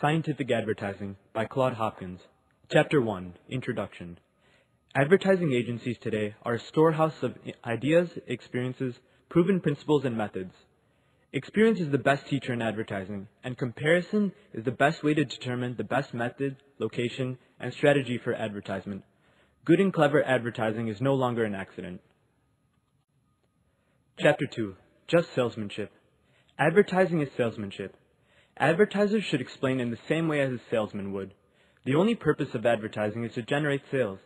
Scientific Advertising by Claude Hopkins. Chapter 1, Introduction. Advertising agencies today are a storehouse of ideas, experiences, proven principles, and methods. Experience is the best teacher in advertising, and comparison is the best way to determine the best method, location, and strategy for advertisement. Good and clever advertising is no longer an accident. Chapter 2, Just Salesmanship. Advertising is salesmanship. Advertisers should explain in the same way as a salesman would. The only purpose of advertising is to generate sales.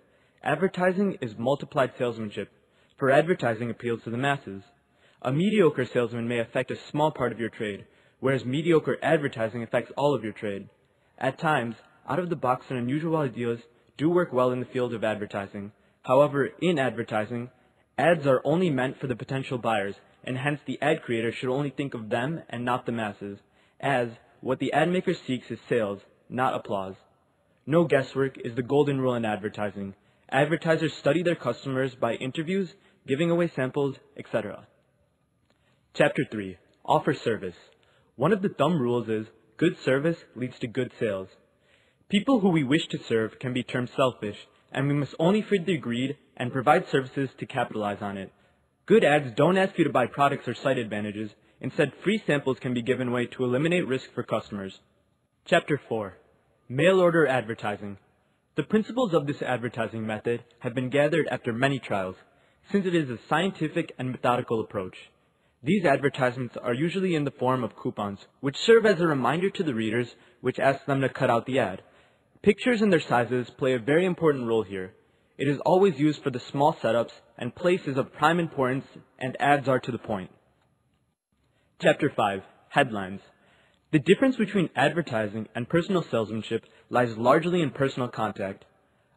Advertising is multiplied salesmanship, for advertising appeals to the masses. A mediocre salesman may affect a small part of your trade, whereas mediocre advertising affects all of your trade. At times, out-of-the-box and unusual ideas do work well in the field of advertising. However, in advertising, ads are only meant for the potential buyers, and hence the ad creator should only think of them and not the masses, as what the ad maker seeks is sales, not applause. No guesswork is the golden rule in advertising. Advertisers study their customers by interviews, giving away samples, etc. Chapter 3, Offer Service. One of the thumb rules is, good service leads to good sales. People who we wish to serve can be termed selfish, and we must only feed their greed and provide services to capitalize on it. Good ads don't ask you to buy products or site advantages. Instead, free samples can be given away to eliminate risk for customers. Chapter 4, Mail Order Advertising. The principles of this advertising method have been gathered after many trials, since it is a scientific and methodical approach. These advertisements are usually in the form of coupons, which serve as a reminder to the readers, which asks them to cut out the ad. Pictures and their sizes play a very important role here. It is always used for the small setups, and place is of prime importance, and ads are to the point. Chapter 5, Headlines. The difference between advertising and personal salesmanship lies largely in personal contact.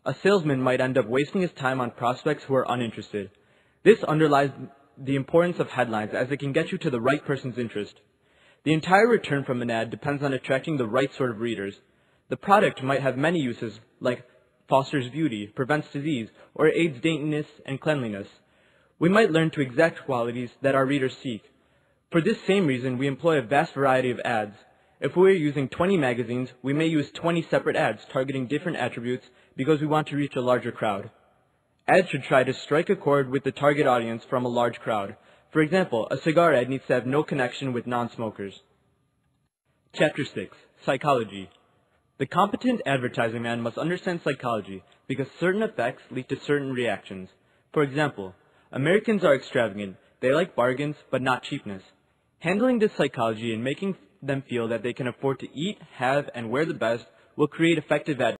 A salesman might end up wasting his time on prospects who are uninterested. This underlies the importance of headlines, as it can get you to the right person's interest. The entire return from an ad depends on attracting the right sort of readers. The product might have many uses, like fosters beauty, prevents disease, or aids daintiness and cleanliness. We might learn to exact qualities that our readers seek. For this same reason, we employ a vast variety of ads. If we are using 20 magazines, we may use 20 separate ads targeting different attributes because we want to reach a larger crowd. Ads should try to strike a chord with the target audience from a large crowd. For example, a cigar ad needs to have no connection with non-smokers. Chapter 6, Psychology. The competent advertising man must understand psychology because certain effects lead to certain reactions. For example, Americans are extravagant. They like bargains, but not cheapness. Handling this psychology and making them feel that they can afford to eat, have, and wear the best will create effective advertising.